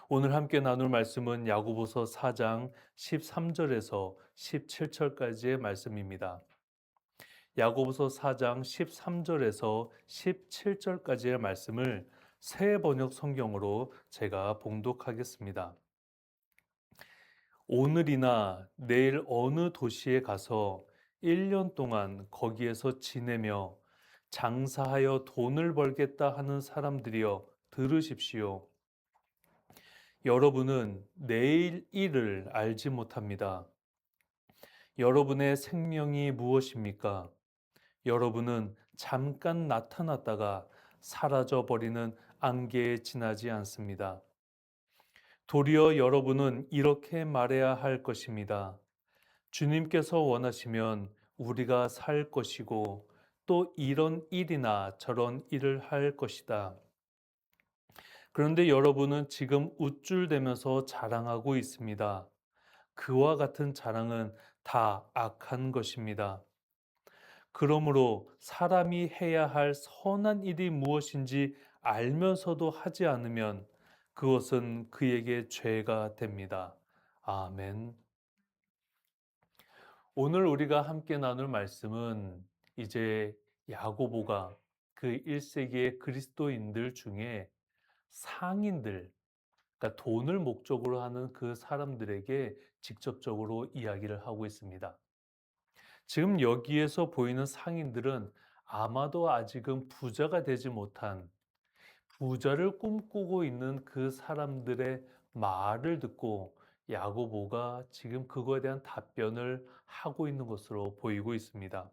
오늘 함께 나눌 말씀은 야고보서 4장 13절에서 17절까지의 말씀입니다. 야고보서 4장 13절에서 17절까지의 말씀을 새 번역 성경으로 제가 봉독하겠습니다. 오늘이나 내일 어느 도시에 가서 1년 동안 거기에서 지내며 장사하여 돈을 벌겠다 하는 사람들이여 들으십시오. 여러분은 내일 일을 알지 못합니다. 여러분의 생명이 무엇입니까? 여러분은 잠깐 나타났다가 사라져 버리는 안개에 지나지 않습니다. 도리어 여러분은 이렇게 말해야 할 것입니다. 주님께서 원하시면 우리가 살 것이고 또 이런 일이나 저런 일을 할 것이다. 그런데 여러분은 지금 우쭐대면서 자랑하고 있습니다. 그와 같은 자랑은 다 악한 것입니다. 그러므로 사람이 해야 할 선한 일이 무엇인지 알면서도 하지 않으면 그것은 그에게 죄가 됩니다. 아멘. 오늘 우리가 함께 나눌 말씀은 이제 야고보가 그 1세기의 그리스도인들 중에 상인들, 그러니까 돈을 목적으로 하는 그 사람들에게 직접적으로 이야기를 하고 있습니다. 지금 여기에서 보이는 상인들은 아마도 아직은 부자가 되지 못한 부자를 꿈꾸고 있는 그 사람들의 말을 듣고 야고보가 지금 그거에 대한 답변을 하고 있는 것으로 보이고 있습니다.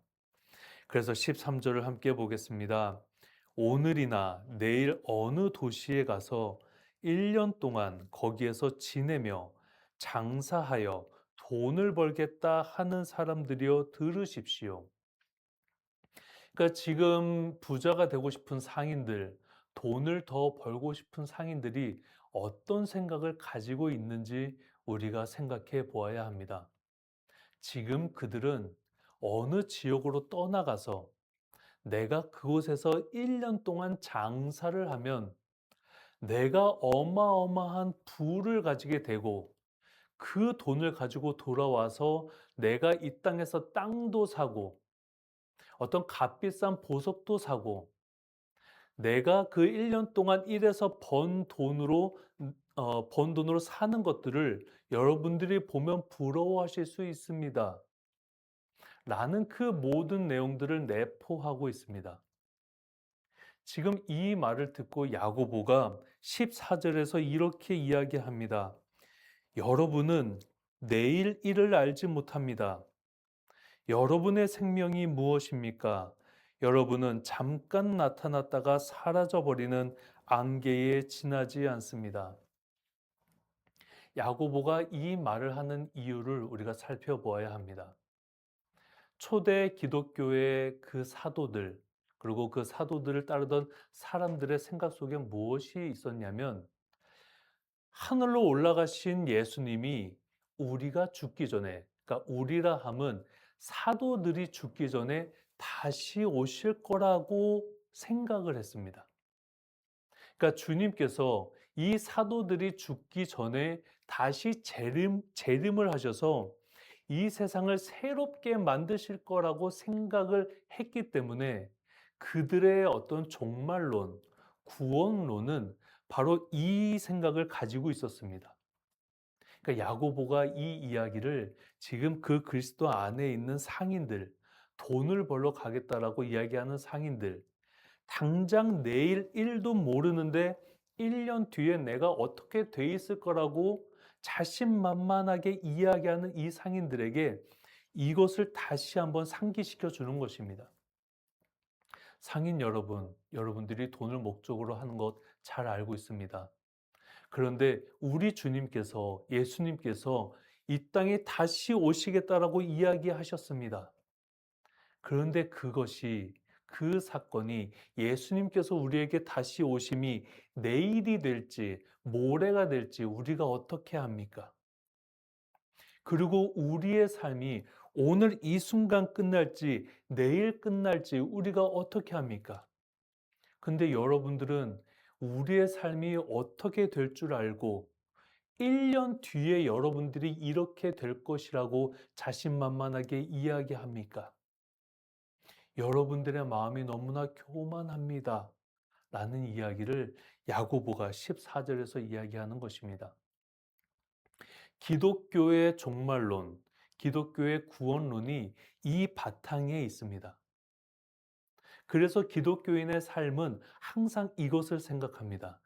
그래서 13절을 함께 보겠습니다. 오늘이나 내일 어느 도시에 가서 1년 동안 거기에서 지내며 장사하여 돈을 벌겠다 하는 사람들이여 들으십시오. 그러니까 지금 부자가 되고 싶은 상인들, 돈을 더 벌고 싶은 상인들이 어떤 생각을 가지고 있는지 우리가 생각해 보아야 합니다. 지금 그들은 어느 지역으로 떠나가서 내가 그곳에서 1년 동안 장사를 하면 내가 어마어마한 부를 가지게 되고 그 돈을 가지고 돌아와서 내가 이 땅에서 땅도 사고 어떤 값비싼 보석도 사고 내가 그 1년 동안 일해서 번 돈으로 사는 것들을 여러분들이 보면 부러워하실 수 있습니다. 라는 그 모든 내용들을 내포하고 있습니다. 지금 이 말을 듣고 야고보가 14절에서 이렇게 이야기합니다. 여러분은 내일 일을 알지 못합니다. 여러분의 생명이 무엇입니까? 여러분은 잠깐 나타났다가 사라져버리는 안개에 지나지 않습니다. 야고보가 이 말을 하는 이유를 우리가 살펴보아야 합니다. 초대 기독교의 그 사도들, 그리고 그 사도들을 따르던 사람들의 생각 속에 무엇이 있었냐면, 하늘로 올라가신 예수님이 우리가 죽기 전에, 그러니까 우리라 함은 사도들이 죽기 전에 다시 오실 거라고 생각을 했습니다. 그러니까 주님께서 이 사도들이 죽기 전에 다시 재림을 하셔서 이 세상을 새롭게 만드실 거라고 생각을 했기 때문에 그들의 어떤 종말론, 구원론은 바로 이 생각을 가지고 있었습니다. 그러니까 야고보가 이 이야기를 지금 그 그리스도 안에 있는 상인들, 돈을 벌러 가겠다라고 이야기하는 상인들, 당장 내일 일도 모르는데 1년 뒤에 내가 어떻게 돼 있을 거라고 자신만만하게 이야기하는 이 상인들에게 이것을 다시 한번 상기시켜 주는 것입니다. 상인 여러분, 여러분들이 돈을 목적으로 하는 것 잘 알고 있습니다. 그런데 우리 주님께서, 예수님께서 이 땅에 다시 오시겠다라고 이야기하셨습니다. 그런데 그것이, 그 사건이 예수님께서 우리에게 다시 오심이 내일이 될지 모레가 될지 우리가 어떻게 합니까? 그리고 우리의 삶이 오늘 이 순간 끝날지 내일 끝날지 우리가 어떻게 합니까? 근데 여러분들은 우리의 삶이 어떻게 될 줄 알고 1년 뒤에 여러분들이 이렇게 될 것이라고 자신만만하게 이야기합니까? 여러분들의 마음이 너무나 교만합니다. 라는 이야기를 야고보가 14절에서 이야기하는 것입니다. 기독교의 종말론, 기독교의 구원론이 이 바탕에 있습니다. 그래서 기독교인의 삶은 항상 이것을 생각합니다.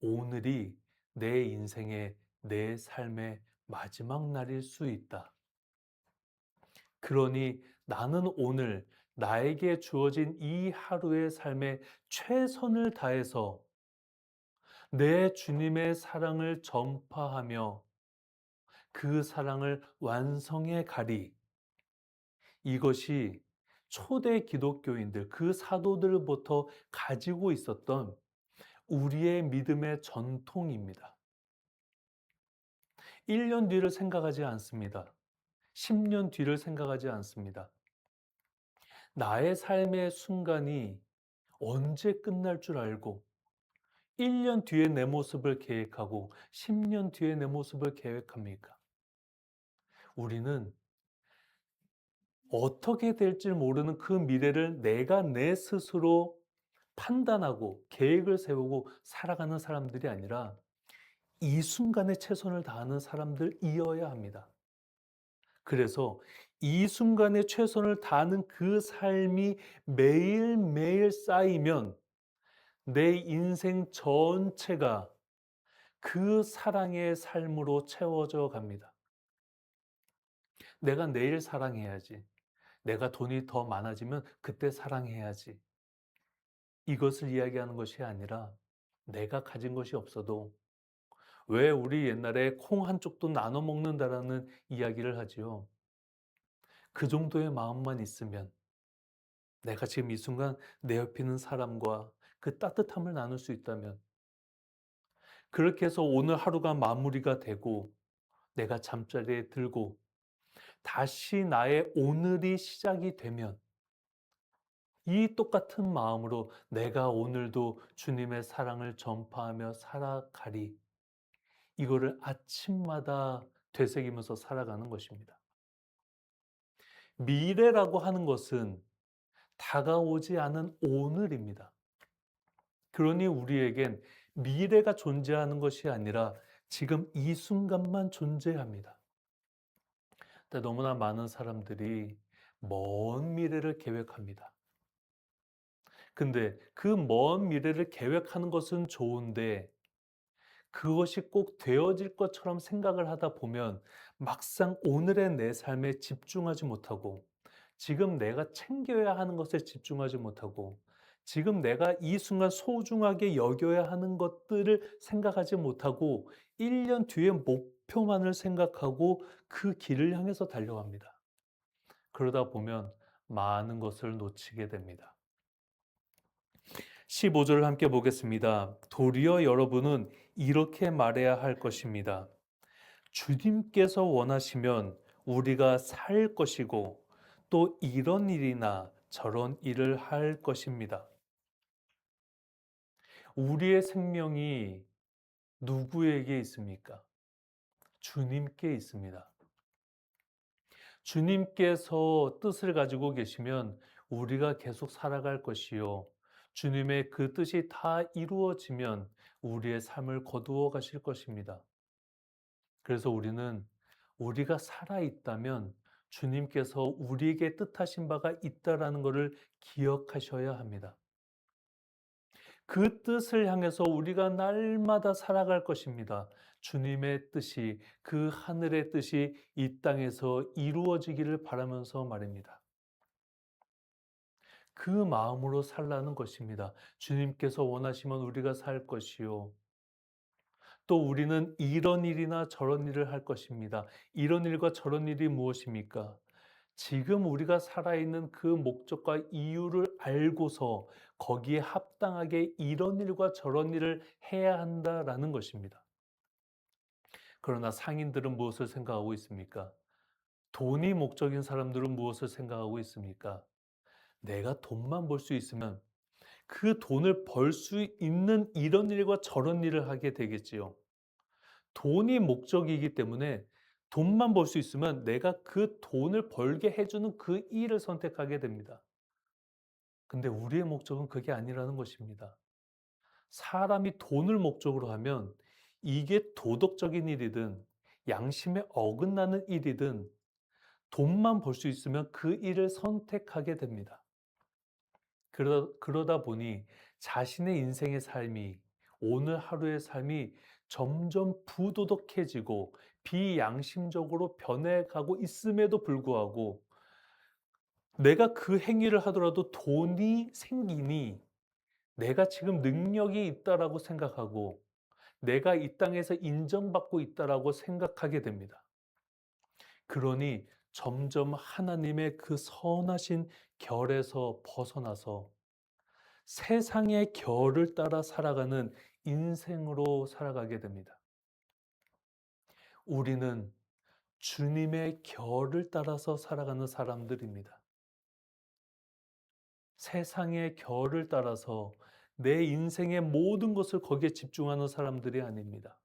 오늘이 내 인생의, 내 삶의 마지막 날일 수 있다. 그러니 나는 오늘 나에게 주어진 이 하루의 삶에 최선을 다해서 내 주님의 사랑을 전파하며 그 사랑을 완성해 가리. 이것이 초대 기독교인들, 그 사도들부터 가지고 있었던 우리의 믿음의 전통입니다. 1년 뒤를 생각하지 않습니다. 10년 뒤를 생각하지 않습니다. 나의 삶의 순간이 언제 끝날 줄 알고 1년 뒤에 내 모습을 계획하고 10년 뒤에 내 모습을 계획합니까? 우리는 어떻게 될지 모르는 그 미래를 내가 내 스스로 판단하고 계획을 세우고 살아가는 사람들이 아니라 이 순간에 최선을 다하는 사람들이어야 합니다. 그래서 이 순간에 최선을 다하는 그 삶이 매일매일 쌓이면 내 인생 전체가 그 사랑의 삶으로 채워져 갑니다. 내가 내일 사랑해야지. 내가 돈이 더 많아지면 그때 사랑해야지. 이것을 이야기하는 것이 아니라 내가 가진 것이 없어도 왜 우리 옛날에 콩 한 쪽도 나눠 먹는다라는 이야기를 하지요. 그 정도의 마음만 있으면 내가 지금 이 순간 내 옆에 있는 사람과 그 따뜻함을 나눌 수 있다면 그렇게 해서 오늘 하루가 마무리가 되고 내가 잠자리에 들고 다시 나의 오늘이 시작이 되면 이 똑같은 마음으로 내가 오늘도 주님의 사랑을 전파하며 살아가리. 이거를 아침마다 되새기면서 살아가는 것입니다. 미래라고 하는 것은 다가오지 않은 오늘입니다. 그러니 우리에겐 미래가 존재하는 것이 아니라 지금 이 순간만 존재합니다. 근데 너무나 많은 사람들이 먼 미래를 계획합니다. 근데 그 먼 미래를 계획하는 것은 좋은데 그것이 꼭 되어질 것처럼 생각을 하다 보면 막상 오늘의 내 삶에 집중하지 못하고 지금 내가 챙겨야 하는 것에 집중하지 못하고 지금 내가 이 순간 소중하게 여겨야 하는 것들을 생각하지 못하고 1년 뒤의 목표만을 생각하고 그 길을 향해서 달려갑니다. 그러다 보면 많은 것을 놓치게 됩니다. 15절을 함께 보겠습니다. 도리어 여러분은 이렇게 말해야 할 것입니다. 주님께서 원하시면 우리가 살 것이고 또 이런 일이나 저런 일을 할 것입니다. 우리의 생명이 누구에게 있습니까? 주님께 있습니다. 주님께서 뜻을 가지고 계시면 우리가 계속 살아갈 것이요. 주님의 그 뜻이 다 이루어지면 우리의 삶을 거두어 가실 것입니다. 그래서 우리는 우리가 살아있다면 주님께서 우리에게 뜻하신 바가 있다라는 것을 기억하셔야 합니다. 그 뜻을 향해서 우리가 날마다 살아갈 것입니다. 주님의 뜻이, 그 하늘의 뜻이 이 땅에서 이루어지기를 바라면서 말입니다. 그 마음으로 살라는 것입니다. 주님께서 원하시면 우리가 살 것이요. 또 우리는 이런 일이나 저런 일을 할 것입니다. 이런 일과 저런 일이 무엇입니까? 지금 우리가 살아있는 그 목적과 이유를 알고서 거기에 합당하게 이런 일과 저런 일을 해야 한다라는 것입니다. 그러나 상인들은 무엇을 생각하고 있습니까? 돈이 목적인 사람들은 무엇을 생각하고 있습니까? 내가 돈만 벌 수 있으면 그 돈을 벌 수 있는 이런 일과 저런 일을 하게 되겠지요. 돈이 목적이기 때문에 돈만 벌 수 있으면 내가 그 돈을 벌게 해 주는 그 일을 선택하게 됩니다. 근데 우리의 목적은 그게 아니라는 것입니다. 사람이 돈을 목적으로 하면 이게 도덕적인 일이든 양심에 어긋나는 일이든 돈만 벌 수 있으면 그 일을 선택하게 됩니다. 그러다 보니 자신의 인생의 삶이, 오늘 하루의 삶이 점점 부도덕해지고 비양심적으로 변해가고 있음에도 불구하고 내가 그 행위를 하더라도 돈이 생기니 내가 지금 능력이 있다라고 생각하고 내가 이 땅에서 인정받고 있다라고 생각하게 됩니다. 그러니 점점 하나님의 그 선하신 결에서 벗어나서 세상의 결을 따라 살아가는 인생으로 살아가게 됩니다. 우리는 주님의 결을 따라서 살아가는 사람들입니다. 세상의 결을 따라서 내 인생의 모든 것을 거기에 집중하는 사람들이 아닙니다.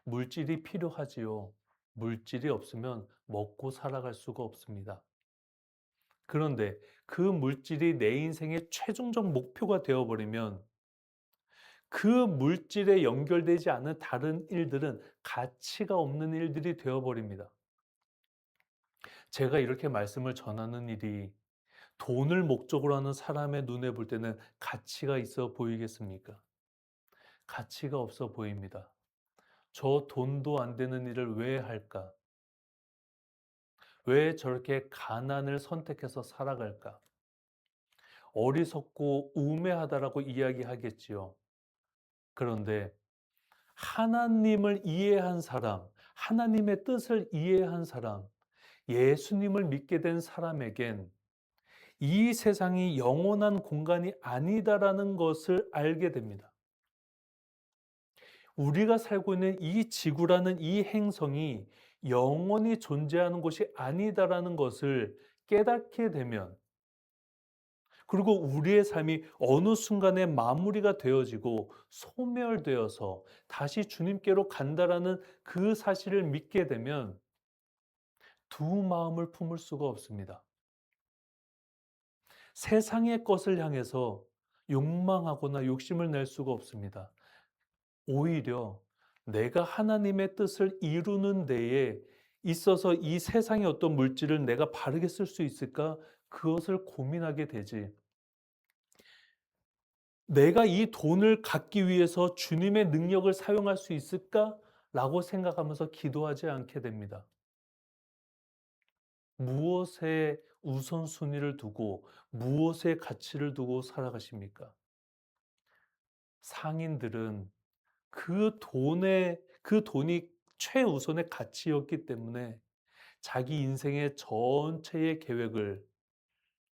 물질이 필요하지요. 물질이 없으면 먹고 살아갈 수가 없습니다. 그런데 그 물질이 내 인생의 최종적 목표가 되어버리면 그 물질에 연결되지 않은 다른 일들은 가치가 없는 일들이 되어버립니다. 제가 이렇게 말씀을 전하는 일이 돈을 목적으로 하는 사람의 눈에 볼 때는 가치가 있어 보이겠습니까? 가치가 없어 보입니다. 저 돈도 안 되는 일을 왜 할까? 왜 저렇게 가난을 선택해서 살아갈까? 어리석고 우매하다라고 이야기하겠지요. 그런데 하나님을 이해한 사람, 하나님의 뜻을 이해한 사람, 예수님을 믿게 된 사람에겐 이 세상이 영원한 공간이 아니다라는 것을 알게 됩니다. 우리가 살고 있는 이 지구라는 이 행성이 영원히 존재하는 곳이 아니다라는 것을 깨닫게 되면, 그리고 우리의 삶이 어느 순간에 마무리가 되어지고 소멸되어서 다시 주님께로 간다라는 그 사실을 믿게 되면 두 마음을 품을 수가 없습니다. 세상의 것을 향해서 욕망하거나 욕심을 낼 수가 없습니다. 오히려 내가 하나님의 뜻을 이루는 데에 있어서 이 세상의 어떤 물질을 내가 바르게 쓸 수 있을까? 그것을 고민하게 되지. 내가 이 돈을 갖기 위해서 주님의 능력을 사용할 수 있을까? 라고 생각하면서 기도하지 않게 됩니다. 무엇에 우선순위를 두고 무엇에 가치를 두고 살아가십니까? 상인들은 그 돈이 최우선의 가치였기 때문에 자기 인생의 전체의 계획을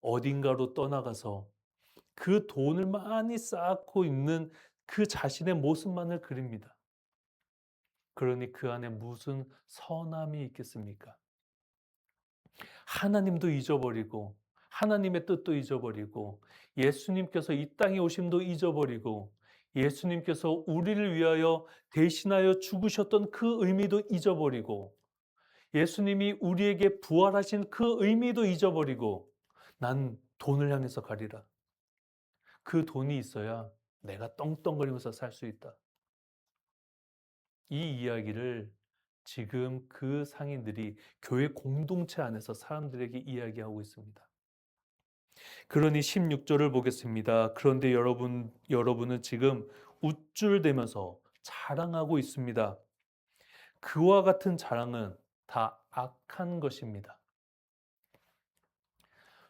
어딘가로 떠나가서 그 돈을 많이 쌓고 있는 그 자신의 모습만을 그립니다. 그러니 그 안에 무슨 선함이 있겠습니까? 하나님도 잊어버리고 하나님의 뜻도 잊어버리고 예수님께서 이 땅에 오심도 잊어버리고 예수님께서 우리를 위하여 대신하여 죽으셨던 그 의미도 잊어버리고 예수님이 우리에게 부활하신 그 의미도 잊어버리고 난 돈을 향해서 가리라. 그 돈이 있어야 내가 떵떵거리면서 살 수 있다. 이 이야기를 지금 그 상인들이 교회 공동체 안에서 사람들에게 이야기하고 있습니다. 그러니 16절을 보겠습니다. 그런데 여러분은 지금 우쭐대면서 자랑하고 있습니다. 그와 같은 자랑은 다 악한 것입니다.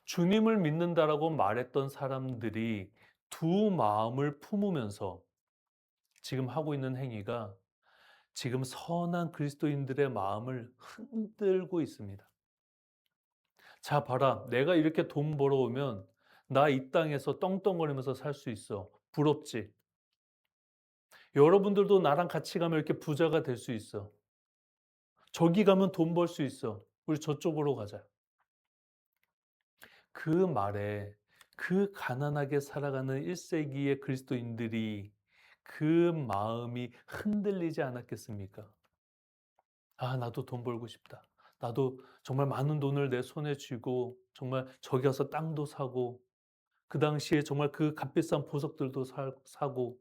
주님을 믿는다라고 말했던 사람들이 두 마음을 품으면서 지금 하고 있는 행위가 지금 선한 그리스도인들의 마음을 흔들고 있습니다. 자, 봐라. 내가 이렇게 돈 벌어오면 나 이 땅에서 떵떵거리면서 살 수 있어. 부럽지? 여러분들도 나랑 같이 가면 이렇게 부자가 될 수 있어. 저기 가면 돈 벌 수 있어. 우리 저쪽으로 가자. 그 말에 그 가난하게 살아가는 1세기의 그리스도인들이 그 마음이 흔들리지 않았겠습니까? '아 나도 돈 벌고 싶다. 나도 정말 많은 돈을 내 손에 쥐고 정말 저기 가서 땅도 사고 그 당시에 정말 그 값비싼 보석들도 사고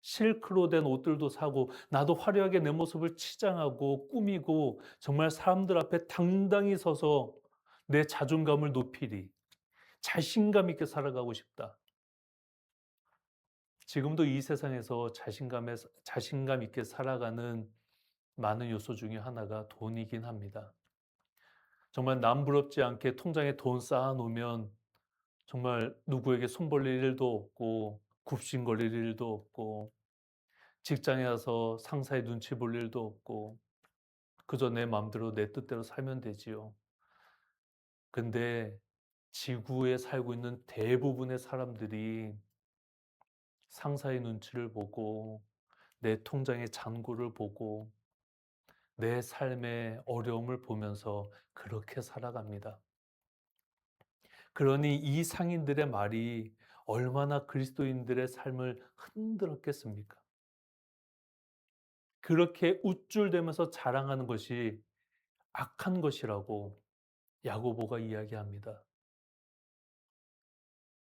실크로 된 옷들도 사고 나도 화려하게 내 모습을 치장하고 꾸미고 정말 사람들 앞에 당당히 서서 내 자존감을 높이리. 자신감 있게 살아가고 싶다.' 지금도 이 세상에서 자신감 있게 살아가는 많은 요소 중에 하나가 돈이긴 합니다. 정말 남 부럽지 않게 통장에 돈 쌓아 놓으면 정말 누구에게 손 벌릴 일도 없고 굽신거릴 일도 없고 직장에 가서 상사의 눈치 볼 일도 없고 그저 내 마음대로 내 뜻대로 살면 되지요. 근데 지구에 살고 있는 대부분의 사람들이 상사의 눈치를 보고 내 통장의 잔고를 보고 내 삶의 어려움을 보면서 그렇게 살아갑니다. 그러니 이 상인들의 말이 얼마나 그리스도인들의 삶을 흔들었겠습니까? 그렇게 우쭐대면서 자랑하는 것이 악한 것이라고 야고보가 이야기합니다.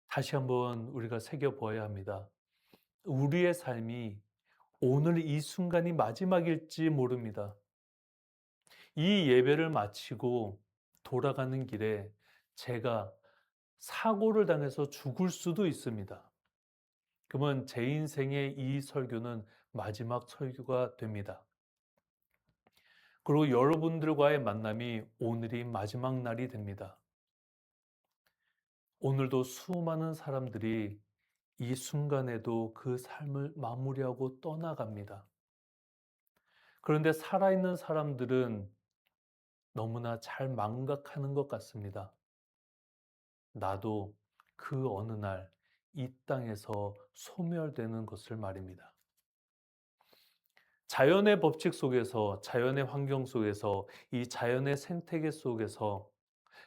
다시 한번 우리가 새겨보아야 합니다. 우리의 삶이 오늘 이 순간이 마지막일지 모릅니다. 이 예배를 마치고 돌아가는 길에 제가 사고를 당해서 죽을 수도 있습니다. 그러면 제 인생의 이 설교는 마지막 설교가 됩니다. 그리고 여러분들과의 만남이 오늘이 마지막 날이 됩니다. 오늘도 수많은 사람들이 이 순간에도 그 삶을 마무리하고 떠나갑니다. 그런데 살아있는 사람들은 너무나 잘 망각하는 것 같습니다. 나도 그 어느 날 이 땅에서 소멸되는 것을 말입니다. 자연의 법칙 속에서, 자연의 환경 속에서, 이 자연의 생태계 속에서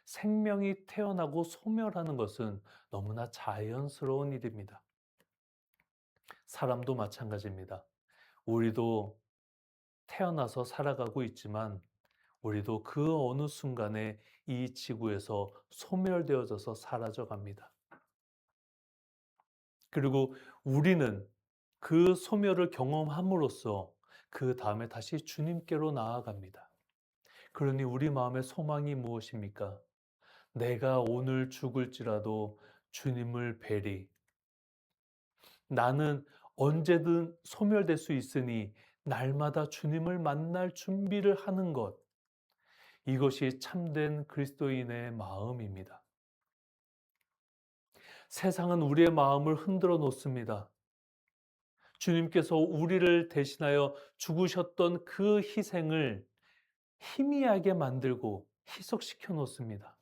생명이 태어나고 소멸하는 것은 너무나 자연스러운 일입니다. 사람도 마찬가지입니다. 우리도 태어나서 살아가고 있지만 우리도 그 어느 순간에 이 지구에서 소멸되어져서 사라져 갑니다. 그리고 우리는 그 소멸을 경험함으로써 그 다음에 다시 주님께로 나아갑니다. 그러니 우리 마음의 소망이 무엇입니까? 내가 오늘 죽을지라도 주님을 뵈리. 나는 언제든 소멸될 수 있으니 날마다 주님을 만날 준비를 하는 것. 이것이 참된 그리스도인의 마음입니다. 세상은 우리의 마음을 흔들어 놓습니다. 주님께서 우리를 대신하여 죽으셨던 그 희생을 희미하게 만들고 희석시켜 놓습니다.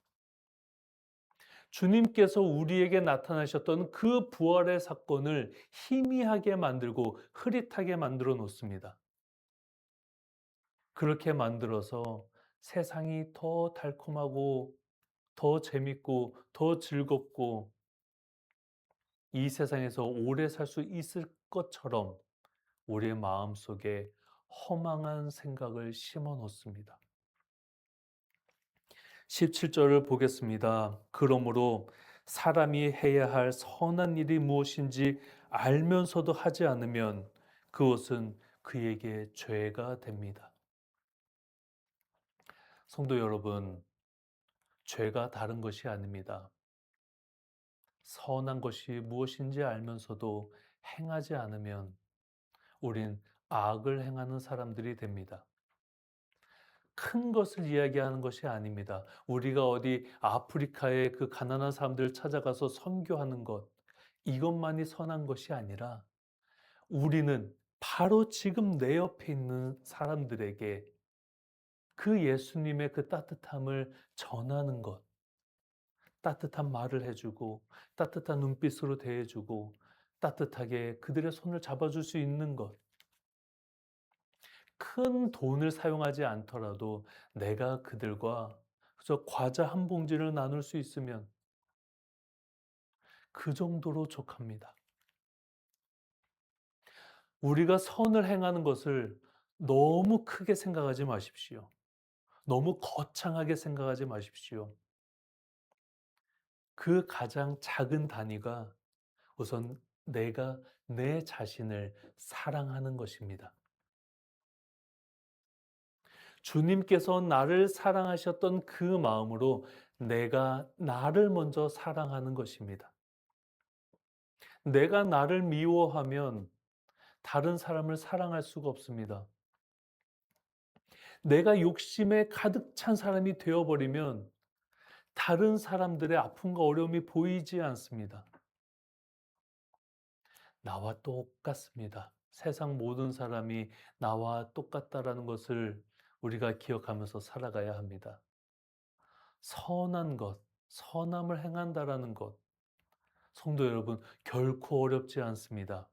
주님께서 우리에게 나타나셨던 그 부활의 사건을 희미하게 만들고 흐릿하게 만들어 놓습니다. 그렇게 만들어서 세상이 더 달콤하고 더 재밌고 더 즐겁고 이 세상에서 오래 살 수 있을 것처럼 우리의 마음속에 허망한 생각을 심어 놓습니다. 17절을 보겠습니다. 그러므로 사람이 해야 할 선한 일이 무엇인지 알면서도 하지 않으면 그것은 그에게 죄가 됩니다. 성도 여러분, 죄가 다른 것이 아닙니다. 선한 것이 무엇인지 알면서도 행하지 않으면 우린 악을 행하는 사람들이 됩니다. 큰 것을 이야기하는 것이 아닙니다. 우리가 어디 아프리카의 그 가난한 사람들을 찾아가서 선교하는 것, 이것만이 선한 것이 아니라 우리는 바로 지금 내 옆에 있는 사람들에게 그 예수님의 그 따뜻함을 전하는 것, 따뜻한 말을 해주고, 따뜻한 눈빛으로 대해주고, 따뜻하게 그들의 손을 잡아줄 수 있는 것, 큰 돈을 사용하지 않더라도 내가 그들과 그저 과자 한 봉지를 나눌 수 있으면 그 정도로 족합니다. 우리가 선을 행하는 것을 너무 크게 생각하지 마십시오. 너무 거창하게 생각하지 마십시오. 그 가장 작은 단위가 우선 내가 내 자신을 사랑하는 것입니다. 주님께서 나를 사랑하셨던 그 마음으로 내가 나를 먼저 사랑하는 것입니다. 내가 나를 미워하면 다른 사람을 사랑할 수가 없습니다. 내가 욕심에 가득 찬 사람이 되어버리면 다른 사람들의 아픔과 어려움이 보이지 않습니다. 나와 똑같습니다. 세상 모든 사람이 나와 똑같다라는 것을 우리가 기억하면서 살아가야 합니다. 선한 것, 선함을 행한다라는 것, 성도 여러분, 결코 어렵지 않습니다.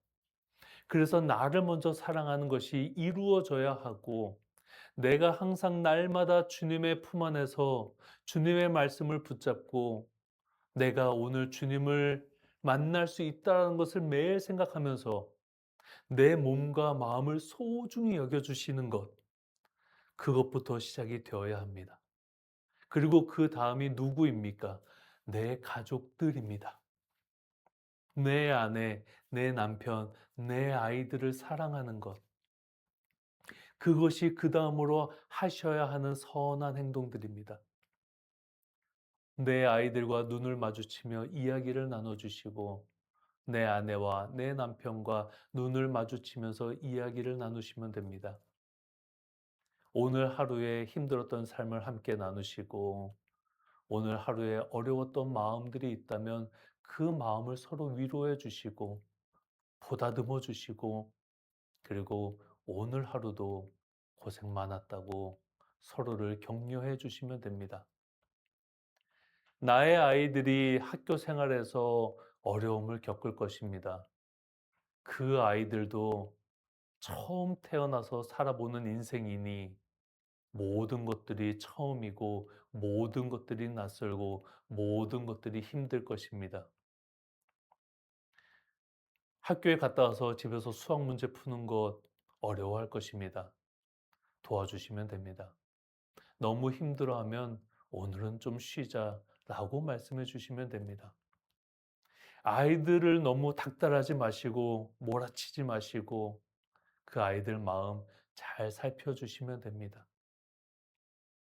그래서 나를 먼저 사랑하는 것이 이루어져야 하고, 내가 항상 날마다 주님의 품 안에서 주님의 말씀을 붙잡고, 내가 오늘 주님을 만날 수 있다는 것을 매일 생각하면서 내 몸과 마음을 소중히 여겨주시는 것, 그것부터 시작이 되어야 합니다. 그리고 그 다음이 누구입니까? 내 가족들입니다. 내 아내, 내 남편, 내 아이들을 사랑하는 것. 그것이 그 다음으로 하셔야 하는 선한 행동들입니다. 내 아이들과 눈을 마주치며 이야기를 나눠주시고, 내 아내와 내 남편과 눈을 마주치면서 이야기를 나누시면 됩니다. 오늘 하루에 힘들었던 삶을 함께 나누시고, 오늘 하루에 어려웠던 마음들이 있다면 그 마음을 서로 위로해 주시고, 보다듬어 주시고, 그리고 오늘 하루도 고생 많았다고 서로를 격려해 주시면 됩니다. 나의 아이들이 학교 생활에서 어려움을 겪을 것입니다. 그 아이들도 처음 태어나서 살아보는 인생이니 모든 것들이 처음이고 모든 것들이 낯설고 모든 것들이 힘들 것입니다. 학교에 갔다 와서 집에서 수학 문제 푸는 것 어려워할 것입니다. 도와주시면 됩니다. 너무 힘들어하면 오늘은 좀 쉬자라고 말씀해 주시면 됩니다. 아이들을 너무 닥달하지 마시고 몰아치지 마시고 그 아이들 마음 잘 살펴주시면 됩니다.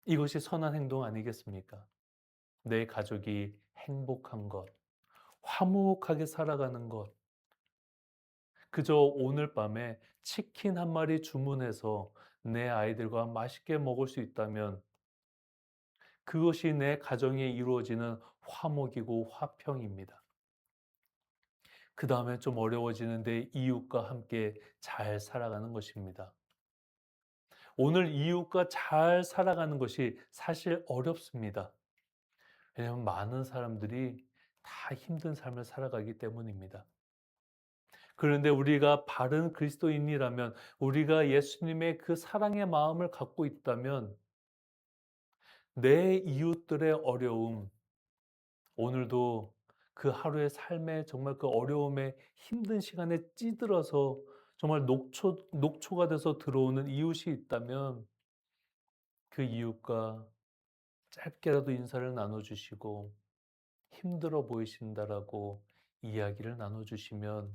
이것이 선한 행동 아니겠습니까? 내 가족이 행복한 것, 화목하게 살아가는 것, 그저 오늘 밤에 치킨 한 마리 주문해서 내 아이들과 맛있게 먹을 수 있다면 그것이 내 가정에 이루어지는 화목이고 화평입니다. 그 다음에 좀 어려워지는데 이웃과 함께 잘 살아가는 것입니다. 오늘 이웃과 잘 살아가는 것이 사실 어렵습니다. 왜냐하면 많은 사람들이 다 힘든 삶을 살아가기 때문입니다. 그런데 우리가 바른 그리스도인이라면, 우리가 예수님의 그 사랑의 마음을 갖고 있다면 내 이웃들의 어려움, 오늘도 그 하루의 삶에 정말 그 어려움에 힘든 시간에 찌들어서 정말 녹초가 돼서 들어오는 이웃이 있다면 그 이웃과 짧게라도 인사를 나눠주시고 힘들어 보이신다라고 이야기를 나눠주시면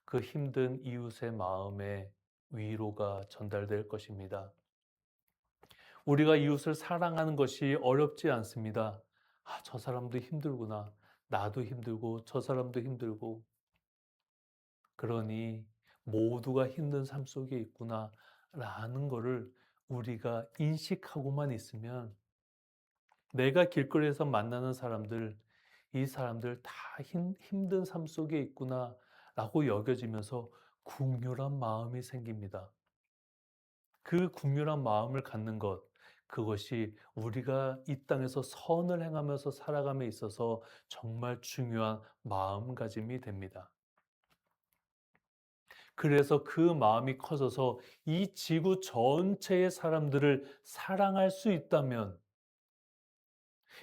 그 힘든 이웃의 마음에 위로가 전달될 것입니다. 우리가 이웃을 사랑하는 것이 어렵지 않습니다. 아, 저 사람도 힘들구나. 나도 힘들고 저 사람도 힘들고. 그러니 모두가 힘든 삶 속에 있구나 라는 거를 우리가 인식하고만 있으면 내가 길거리에서 만나는 사람들, 이 사람들 다 힘든 삶 속에 있구나 라고 여겨지면서 국률한 마음이 생깁니다. 그 국률한 마음을 갖는 것, 그것이 우리가 이 땅에서 선을 행하면서 살아감에 있어서 정말 중요한 마음가짐이 됩니다. 그래서 그 마음이 커져서 이 지구 전체의 사람들을 사랑할 수 있다면,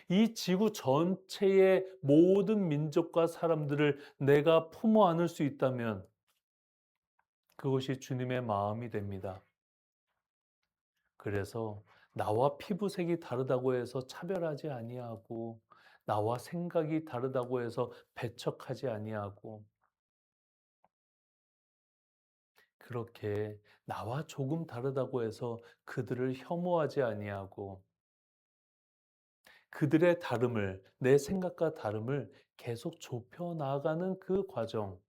이 지구 전체의 모든 민족과 사람들을 내가 품어 안을 수 있다면 그것이 주님의 마음이 됩니다. 그래서 나와 피부색이 다르다고 해서 차별하지 아니하고, 나와 생각이 다르다고 해서 배척하지 아니하고, 그렇게 나와 조금 다르다고 해서 그들을 혐오하지 아니하고, 그들의 다름을, 내 생각과 다름을 계속 좁혀 나아가는 그 과정,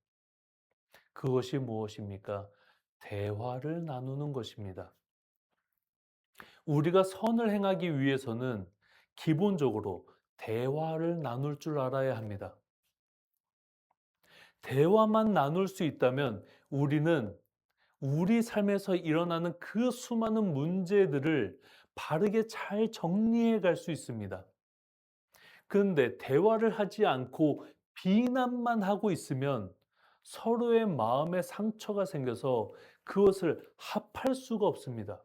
그것이 무엇입니까? 대화를 나누는 것입니다. 우리가 선을 행하기 위해서는 기본적으로 대화를 나눌 줄 알아야 합니다. 대화만 나눌 수 있다면 우리는 우리 삶에서 일어나는 그 수많은 문제들을 바르게 잘 정리해 갈 수 있습니다. 그런데 대화를 하지 않고 비난만 하고 있으면 서로의 마음에 상처가 생겨서 그것을 합할 수가 없습니다.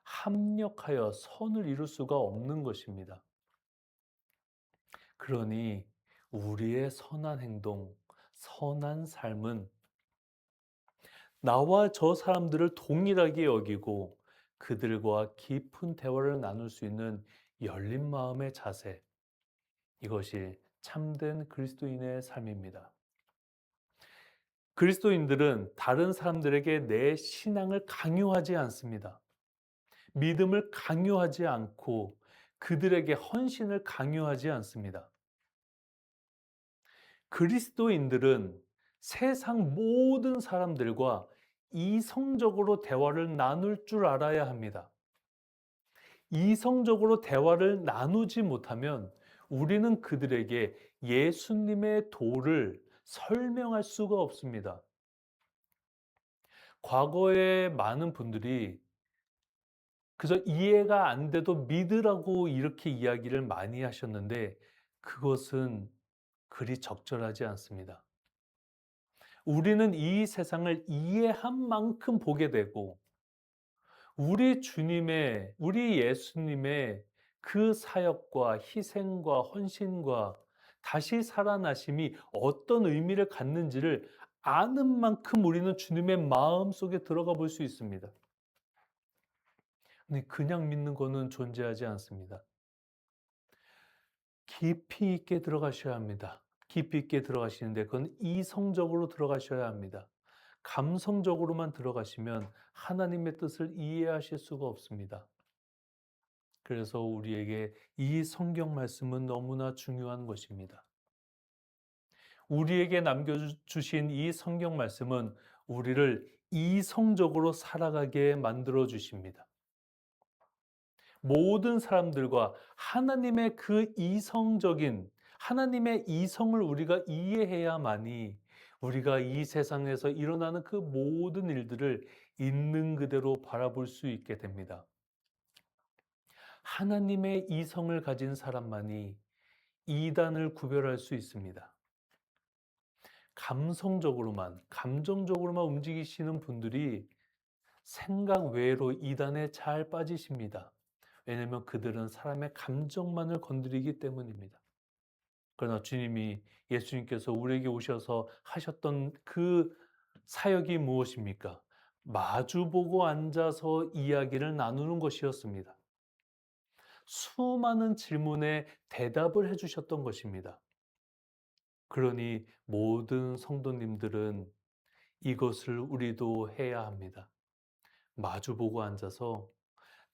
합력하여 선을 이룰 수가 없는 것입니다. 그러니 우리의 선한 행동, 선한 삶은 나와 저 사람들을 동일하게 여기고 그들과 깊은 대화를 나눌 수 있는 열린 마음의 자세, 이것이 참된 그리스도인의 삶입니다. 그리스도인들은 다른 사람들에게 내 신앙을 강요하지 않습니다. 믿음을 강요하지 않고 그들에게 헌신을 강요하지 않습니다. 그리스도인들은 세상 모든 사람들과 이성적으로 대화를 나눌 줄 알아야 합니다. 이성적으로 대화를 나누지 못하면 우리는 그들에게 예수님의 도를 설명할 수가 없습니다. 과거에 많은 분들이 그저 이해가 안 돼도 믿으라고 이렇게 이야기를 많이 하셨는데 그것은 그리 적절하지 않습니다. 우리는 이 세상을 이해한 만큼 보게 되고 우리 예수님의 그 사역과 희생과 헌신과 다시 살아나심이 어떤 의미를 갖는지를 아는 만큼 우리는 주님의 마음 속에 들어가 볼 수 있습니다. 근데 그냥 믿는 거는 존재하지 않습니다. 깊이 있게 들어가셔야 합니다. 깊이 있게 들어가시는데 그건 이성적으로 들어가셔야 합니다. 감성적으로만 들어가시면 하나님의 뜻을 이해하실 수가 없습니다. 그래서 우리에게 이 성경 말씀은 너무나 중요한 것입니다. 우리에게 남겨주신 이 성경 말씀은 우리를 이성적으로 살아가게 만들어 주십니다. 모든 사람들과 하나님의 그 이성적인 하나님의 이성을 우리가 이해해야만이 우리가 이 세상에서 일어나는 그 모든 일들을 있는 그대로 바라볼 수 있게 됩니다. 하나님의 이성을 가진 사람만이 이단을 구별할 수 있습니다. 감정적으로만 움직이시는 분들이 생각 외로 이단에 잘 빠지십니다. 왜냐하면 그들은 사람의 감정만을 건드리기 때문입니다. 그러나 예수님께서 우리에게 오셔서 하셨던 그 사역이 무엇입니까? 마주보고 앉아서 이야기를 나누는 것이었습니다. 수많은 질문에 대답을 해주셨던 것입니다. 그러니 모든 성도님들은 이것을 우리도 해야 합니다. 마주보고 앉아서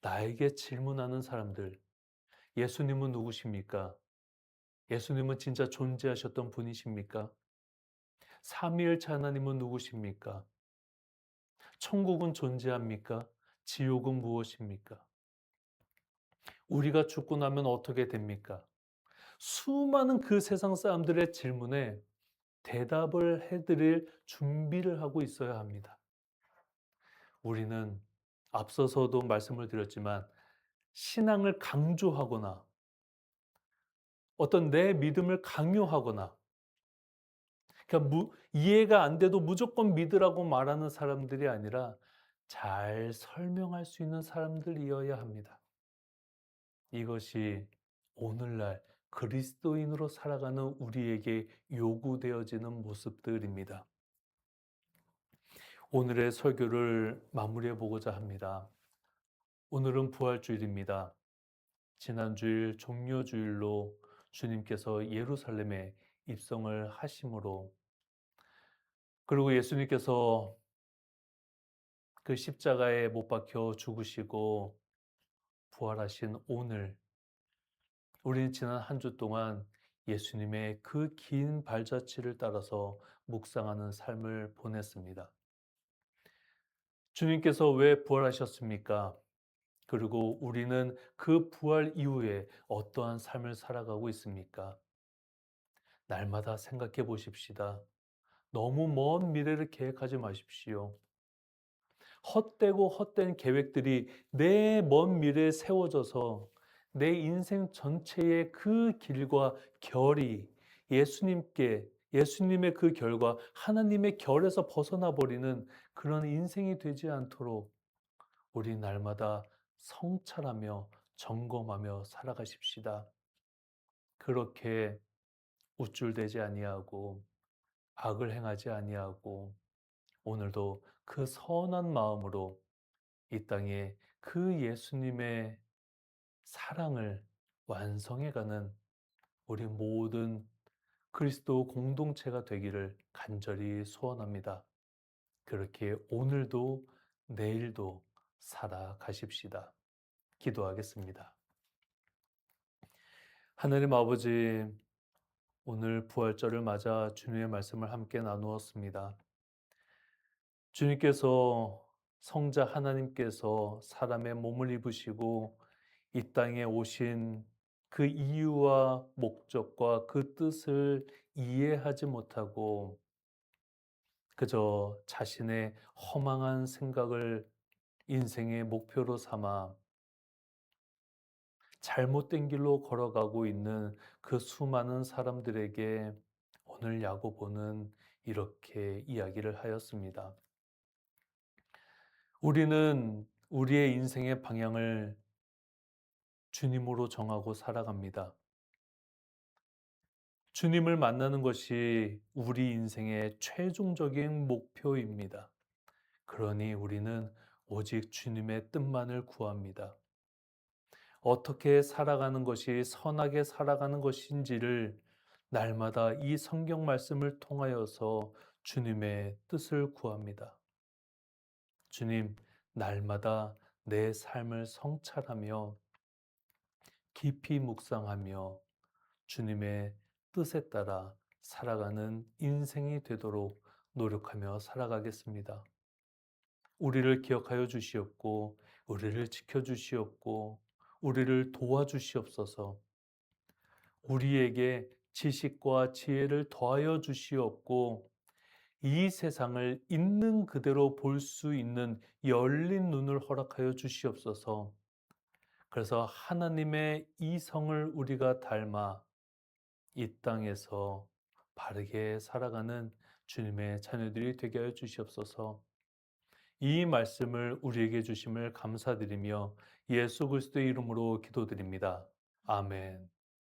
나에게 질문하는 사람들, 예수님은 누구십니까? 예수님은 진짜 존재하셨던 분이십니까? 삼위일체 하나님은 누구십니까? 천국은 존재합니까? 지옥은 무엇입니까? 우리가 죽고 나면 어떻게 됩니까? 수많은 그 세상 사람들의 질문에 대답을 해드릴 준비를 하고 있어야 합니다. 우리는 앞서서도 말씀을 드렸지만 신앙을 강조하거나 어떤 내 믿음을 강요하거나 그러니까 이해가 안 돼도 무조건 믿으라고 말하는 사람들이 아니라 잘 설명할 수 있는 사람들이어야 합니다. 이것이 오늘날 그리스도인으로 살아가는 우리에게 요구되어지는 모습들입니다. 오늘의 설교를 마무리해 보고자 합니다. 오늘은 부활주일입니다. 지난주일 종료주일로 주님께서 예루살렘에 입성을 하심으로, 그리고 예수님께서 그 십자가에 못 박혀 죽으시고 부활하신 오늘, 우리는 지난 한 주 동안 예수님의 그 긴 발자취를 따라서 묵상하는 삶을 보냈습니다. 주님께서 왜 부활하셨습니까? 그리고 우리는 그 부활 이후에 어떠한 삶을 살아가고 있습니까? 날마다 생각해 보십시다. 너무 먼 미래를 계획하지 마십시오. 헛되고 헛된 계획들이 내 먼 미래에 세워져서 내 인생 전체의 그 길과 결이 예수님의 그 결과 하나님의 결에서 벗어나 버리는 그런 인생이 되지 않도록 우리 날마다 성찰하며 점검하며 살아가십시다. 그렇게 우쭐대지 아니하고 악을 행하지 아니하고 오늘도 그 선한 마음으로 이 땅에 그 예수님의 사랑을 완성해가는 우리 모든 그리스도 공동체가 되기를 간절히 소원합니다. 그렇게 오늘도 내일도 살아가십시다. 기도하겠습니다. 하나님 아버지, 오늘 부활절을 맞아 주님의 말씀을 함께 나누었습니다. 주님께서 성자 하나님께서 사람의 몸을 입으시고 이 땅에 오신 그 이유와 목적과 그 뜻을 이해하지 못하고 그저 자신의 허망한 생각을 인생의 목표로 삼아 잘못된 길로 걸어가고 있는 그 수많은 사람들에게 오늘 야고보는 이렇게 이야기를 하였습니다. 우리는 우리의 인생의 방향을 주님으로 정하고 살아갑니다. 주님을 만나는 것이 우리 인생의 최종적인 목표입니다. 그러니 우리는 오직 주님의 뜻만을 구합니다. 어떻게 살아가는 것이 선하게 살아가는 것인지를 날마다 이 성경 말씀을 통하여서 주님의 뜻을 구합니다. 주님, 날마다 내 삶을 성찰하며 깊이 묵상하며 주님의 뜻에 따라 살아가는 인생이 되도록 노력하며 살아가겠습니다. 우리를 기억하여 주시옵고, 우리를 지켜주시옵고, 우리를 도와주시옵소서. 우리에게 지식과 지혜를 더하여 주시옵고, 이 세상을 있는 그대로 볼 수 있는 열린 눈을 허락하여 주시옵소서. 그래서 하나님의 이성을 우리가 닮아 이 땅에서 바르게 살아가는 주님의 자녀들이 되게 하여 주시옵소서. 이 말씀을 우리에게 주심을 감사드리며 예수 그리스도의 이름으로 기도드립니다. 아멘.